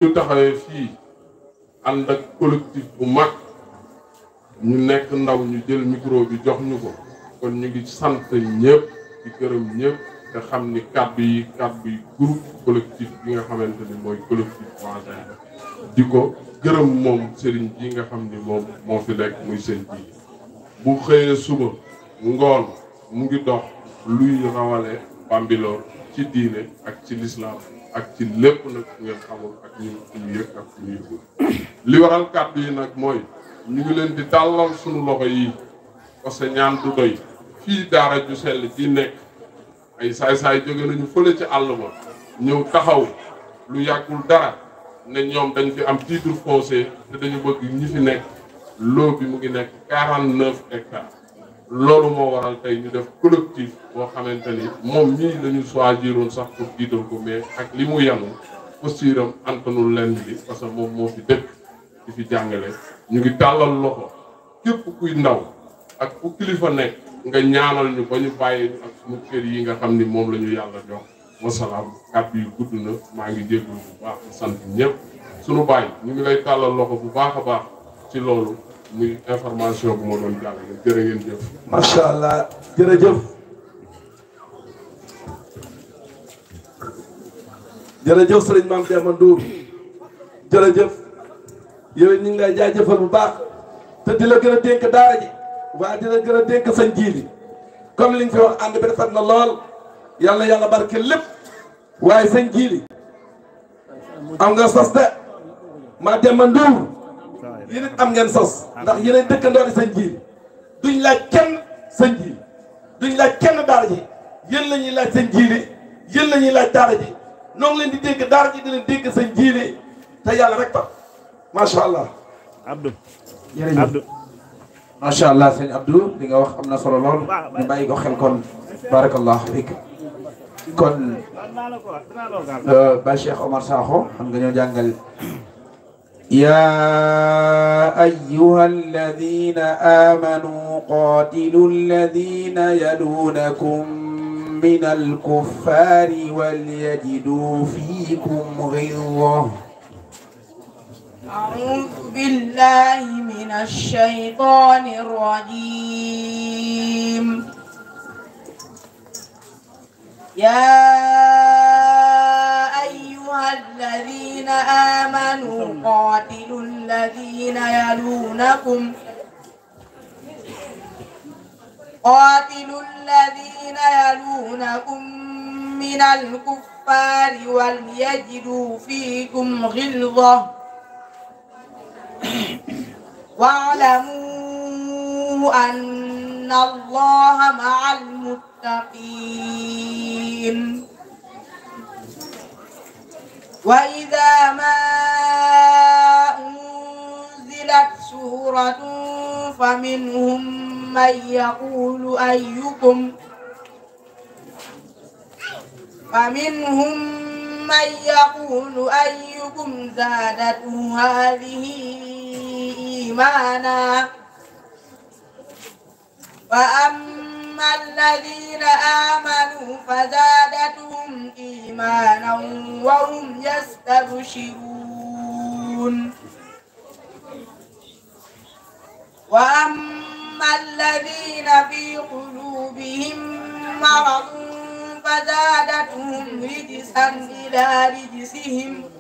ñu taxawee fii ànd ak collectif bu mag ñu nekk ndaw ñu jël micro bi jox ñu ko kon ñu ngi sant ñëpp di gërëm ñëpp te xam ni kàddu yi groupe collectif bi nga xamante ni mooy collectif Vangin di ko gërëm moom sëriñ ji nga xam ni moom moo fi nekk muy sëñ ji bu xëyee suba ngoon mu ngi dox luy rawale Bambilor ci diine ak ci lislaam ak ci lépp nag ngeen xamul ak ñu yëg ak ñu yëgul li waral kàddu yi nag mooy ñu ngi leen di tàllal suñu loxo yi parce que ñaan du doy fii daara ju sell ji nekk ay saay-saay jóge nañu fële ci àll ba ñëw taxaw lu yàggul dara ne ñoom dañ fi am titre foncier te dañu bëgg ñi fi nekk loo bi mu ngi nekk 49 hectares loolu moo waral tey ñu def collectif boo xamante ni moom ñii lañu choisiroon sax pour jiital ko mais ak li mu yanu posturam antanul lenn li parce que moom moo fi dëkk di fi jàngale ñu ngi tàllal loxo képp kuy ndaw ak ku kilifa nekk nga ñaanal ñu ba ñu bàyyi ak suñu kër yi nga xam ni moom la ñu yàlla jox wasalaam kàddu yu gudd na maa ngi jégalu bu baax sant ñëpp suñu bàyyi ñu ngi lay tàllal loxo bu baax a baax ci loolu muy information bu ma doon jàllale jërë ngeen jëf. macha allah jërëjëf jërëjëf sëriñ Mame Demba Ndour jërëjëf yow ñu ngi lay jaajëfal bu baax te di la gën a dénk daara ji waaye di la gën a dénk sa njiili comme li nga fi wax ànd bi rafet na lool yàlla yàlla barke lépp waaye sa njiili am nga sos de Mame Demba Ndour yéen it am ngeen sos ndax yéen dëkkandoori sa njiili duñ laaj kenn sa njiili duñ laaj kenn daara ji yéen la ñuy laaj sa njiili yéen la ñuy laaj daara ji noo ngi leen di dégg daara ji di leen dégg sa njiili te yàlla rek tax macha allah. Abdou. jërëjëf Abdou. macha allah sëñ Abdou li nga wax am na solo lool ñu bàyyi ko xel kon barakallahu fiik kon ba Cheikh Omar Sakho xam nga ñoo jàngal يا أيها الذين آمنوا قاتلوا الذين يلونكم من الكفار وليجدوا فيكم غلظة أعوذ بالله من الشيطان الرجيم يا أيها الذين آمنوا قاتلوا الذين يلونكم من الكفار وليجدوا فيكم غلظة واعلموا أن الله مع المتقين وإذا ما أنزلت سورة فمنهم من يقول أيكم زادته هذه إيمانا فأما الذين آمنوا فزادتهم إيمانا وهم يستبشرون وأما الذين في قلوبهم مرض فزادتهم رجسا إلى رجسهم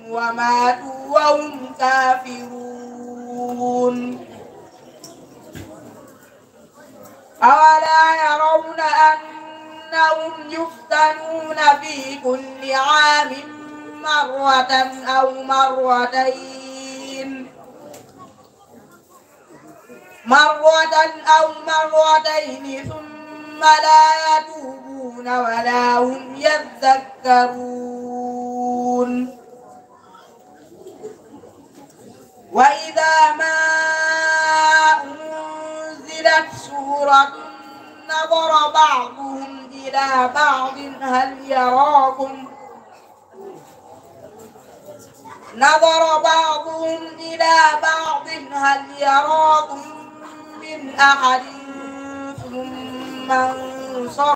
وماتوا وهم كافرون أولا يرون أنهم يفتنون في كل عام مرة أو مرتين ثم لا يتوبون ولا هم يذكرون وإذا ما أنزلت سورة نظر بعضهم إلى بعض هل يراكم من أحد ثم ينصر